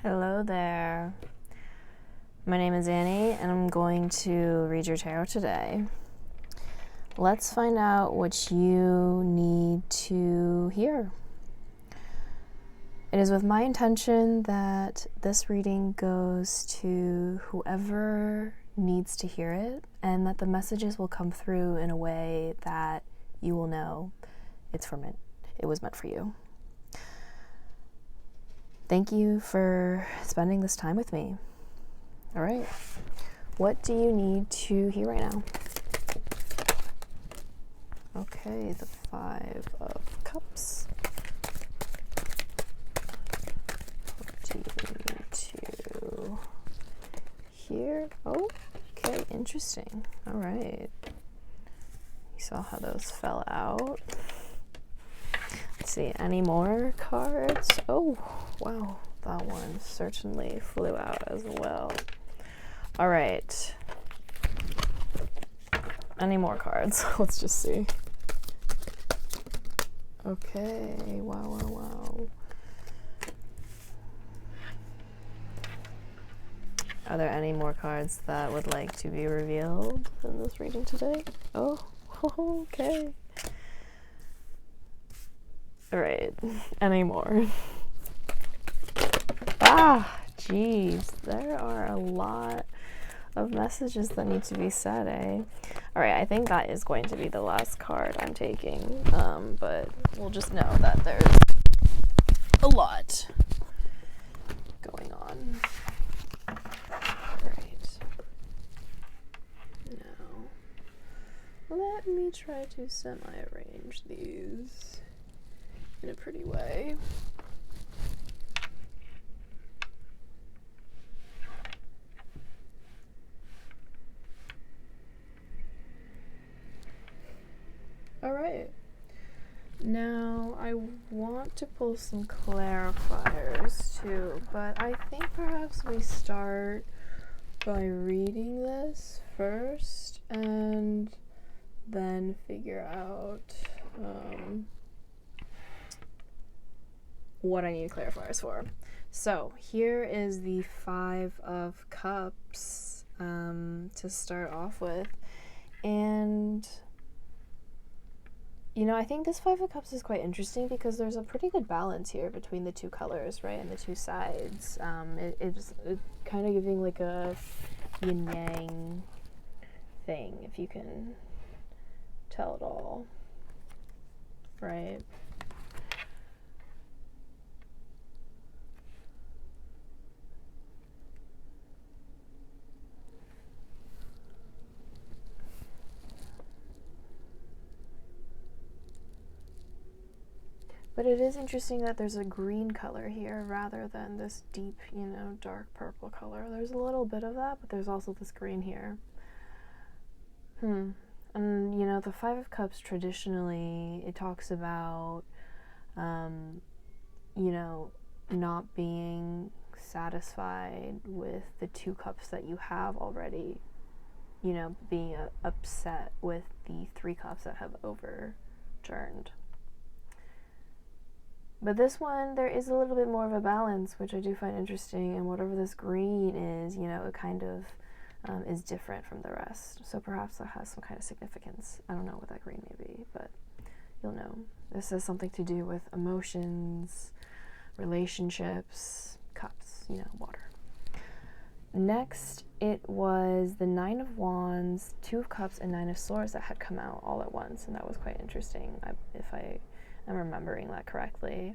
Hello there. My name is Annie, and I'm going to read your tarot today. Let's find out what you need to hear. It is with my intention that this reading goes to whoever needs to hear it, and that the messages will come through in a way that you will know it was meant for you. Thank you for spending this time with me. All right, what do you need to hear right now? Okay, the 5 of Cups. What do you need to hear? Oh, okay, interesting. All right. You saw how those fell out. Let's see, any more cards? Oh, wow, that one certainly flew out as well. All right. Any more cards? Let's just see. Okay, wow. Are there any more cards that would like to be revealed in this reading today? Oh, okay. All right, any more? Jeez, there are a lot of messages that need to be said, eh? All right, I think that is going to be the last card I'm taking, but we'll just know that there's a lot going on. All right. Now, let me try to semi-arrange these in a pretty way. All right. Now, I want to pull some clarifiers too, but I think perhaps we start by reading this first and then figure out what I need clarifiers for. So here is the 5 of Cups to start off with, and you know, I think this 5 of Cups is quite interesting because there's a pretty good balance here between the two colors, right, and the two sides. It's kind of giving like a yin-yang thing, if you can tell it all, right? But it is interesting that there's a green color here rather than this deep, dark purple color. There's a little bit of that, but there's also this green here. And, the 5 of Cups, traditionally, it talks about, not being satisfied with the 2 cups that you have already, being upset with the 3 cups that have overturned. But this one, there is a little bit more of a balance, which I do find interesting, and whatever this green is, it kind of is different from the rest. So perhaps that has some kind of significance. I don't know what that green may be, but you'll know. This has something to do with emotions, relationships, cups, water. Next, it was the 9 of Wands, 2 of Cups, and 9 of Swords that had come out all at once, and that was quite interesting, if I'm remembering that correctly.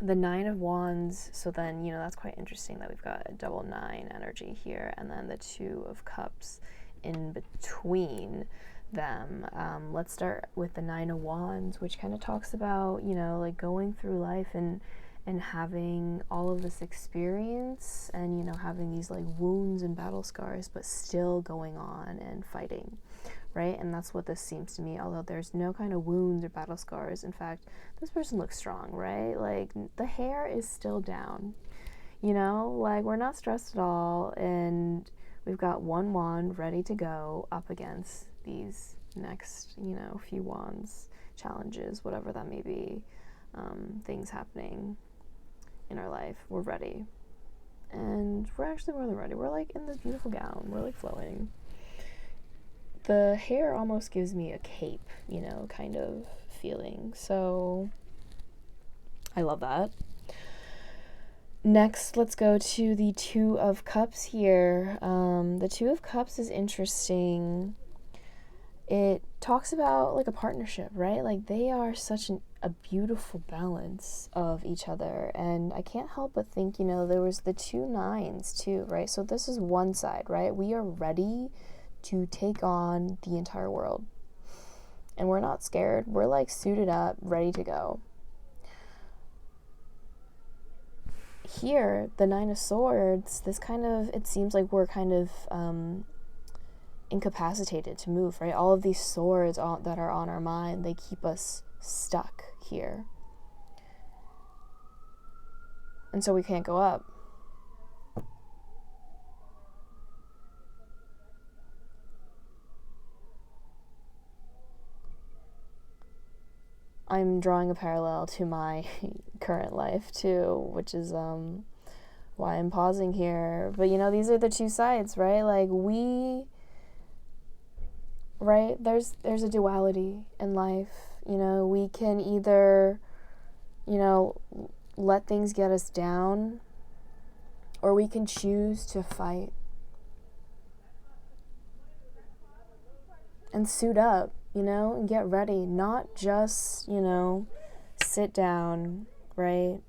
The 9 of Wands, so then, that's quite interesting that we've got a double 9 energy here, and then the 2 of Cups in between them. Let's start with the 9 of Wands, which kind of talks about, like going through life and having all of this experience and, having these like wounds and battle scars, but still going on and fighting, right? And that's what this seems to me, although there's no kind of wounds or battle scars. In fact, this person looks strong, right? Like the hair is still down, like we're not stressed at all, and we've got one wand ready to go up against these next, few wands, challenges, whatever that may be, things happening in our life. We're ready. And we're actually more than ready. We're like in this beautiful gown. We're like flowing. The hair almost gives me a cape, you know, kind of feeling. So I love that. Next, let's go to the Two of Cups here. The Two of Cups is interesting. It talks about like a partnership, right? Like they are such a beautiful balance of each other. And I can't help but think, you know, there was the 2 9s too, right? So this is one side, right? We are ready to take on the entire world. And we're not scared. We're like suited up, ready to go. Here, the 9 of Swords, this kind of, it seems like we're kind of incapacitated to move, right? All of these swords that are on our mind, they keep us stuck here. And so we can't go up. I'm drawing a parallel to my current life too, which is why I'm pausing here. But you know, these are the two sides, right? Like right? There's a duality in life. You know, we can either, you know, let things get us down, or we can choose to fight and suit up, you know, and get ready. Not just, you know, sit down, right?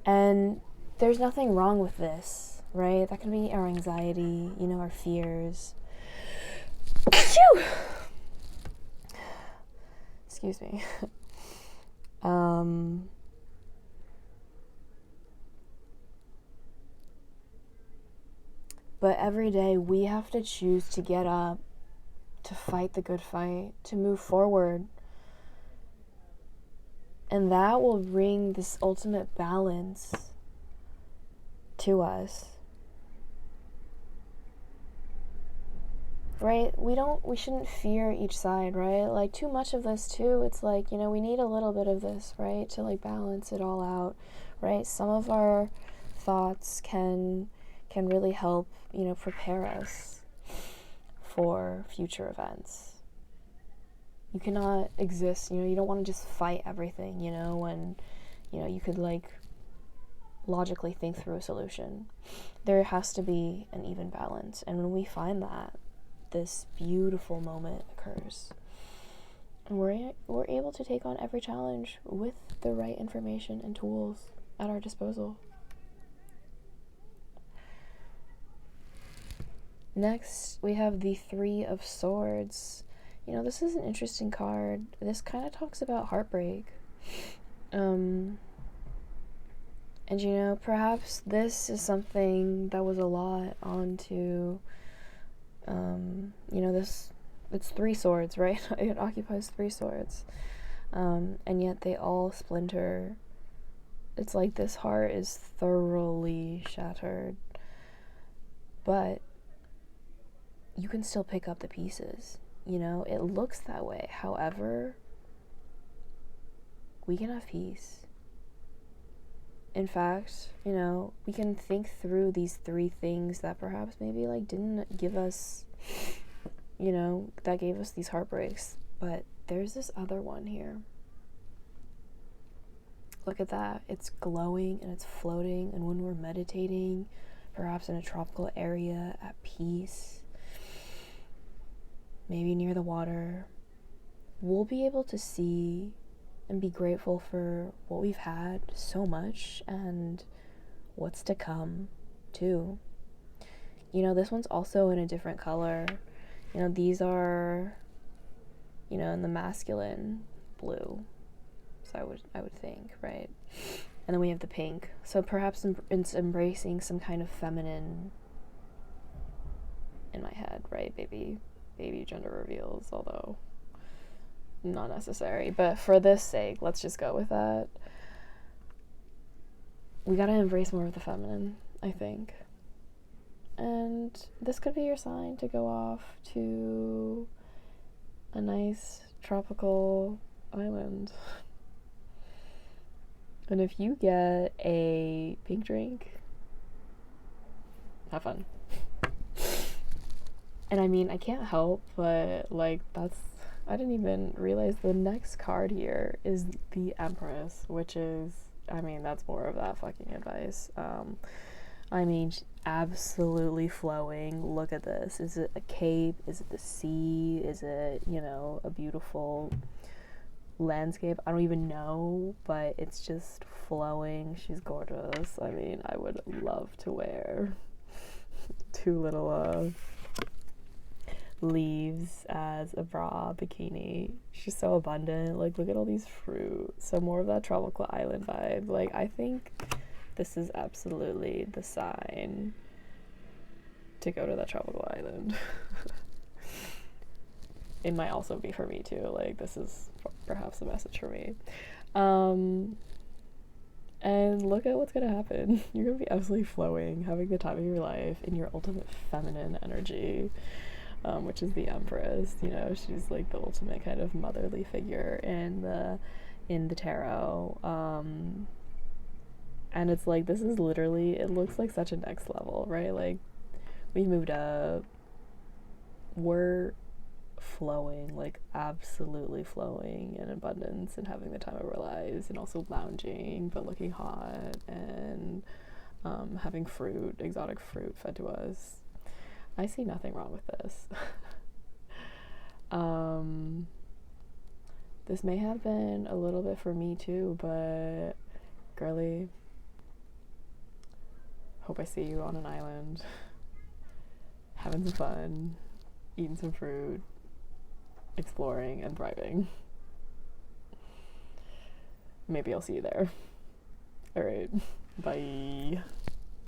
And there's nothing wrong with this, right? That can be our anxiety, you know, our fears. Excuse me. But every day we have to choose to get up, to fight the good fight, to move forward. And that will bring this ultimate balance to us. Right? We shouldn't fear each side, right? Like too much of this too, it's like, you know, we need a little bit of this, right? To like balance it all out, right? Some of our thoughts can really help, you know, prepare us for future events. You cannot exist, you know, you don't want to just fight everything, you know, when, you know, you could like logically think through a solution. There has to be an even balance. And when we find that, this beautiful moment occurs. And we're able to take on every challenge with the right information and tools at our disposal. Next, we have the 3 of Swords. You know, this is an interesting card. This kind of talks about heartbreak. And you know, perhaps this is something that was a lot onto, you know, it's 3 swords, right? It occupies 3 swords. And yet they all splinter. It's like this heart is thoroughly shattered. But you can still pick up the pieces. You know, it looks that way. However, we can have peace. In fact, you know, we can think through these 3 things that perhaps maybe like didn't give us, you know, that gave us these heartbreaks. But there's this other one here. Look at that. It's glowing and it's floating. And when we're meditating, perhaps in a tropical area at peace, maybe near the water, we'll be able to see and be grateful for what we've had so much and what's to come too. You know, this one's also in a different color. You know, these are, you know, in the masculine blue. So I would think, right? And then we have the pink. So perhaps it's embracing some kind of feminine in my head, right? Baby gender reveals, although not necessary. But for this sake, let's just go with that. We gotta embrace more of the feminine, I think. And this could be your sign to go off to a nice tropical island. And if you get a pink drink, have fun. And I mean, I can't help but, like, I didn't even realize the next card here is the Empress, which is, I mean, that's more of that fucking advice. I mean, absolutely flowing. Look at this. Is it a cape? Is it the sea? Is it, you know, a beautiful landscape? I don't even know, but it's just flowing. She's gorgeous. I mean, I would love to wear two little leaves as a bra bikini. She's so abundant. Like, look at all these fruit. So more of that tropical island vibe. Like, I think this is absolutely the sign to go to that tropical island. It might also be for me too. Like, this is perhaps a message for me. And look at what's gonna happen. You're gonna be absolutely flowing, having the time of your life in your ultimate feminine energy, which is the Empress. You know, she's like the ultimate kind of motherly figure in the tarot. And it's like, this is literally, it looks like such a next level, right? Like, we moved up, we're flowing, like absolutely flowing in abundance and having the time of our lives, and also lounging but looking hot, and having fruit, exotic fruit fed to us. I see nothing wrong with this. This may have been a little bit for me too, but girly, hope I see you on an island having some fun, eating some fruit, exploring and thriving. Maybe I'll see you there. All right, bye.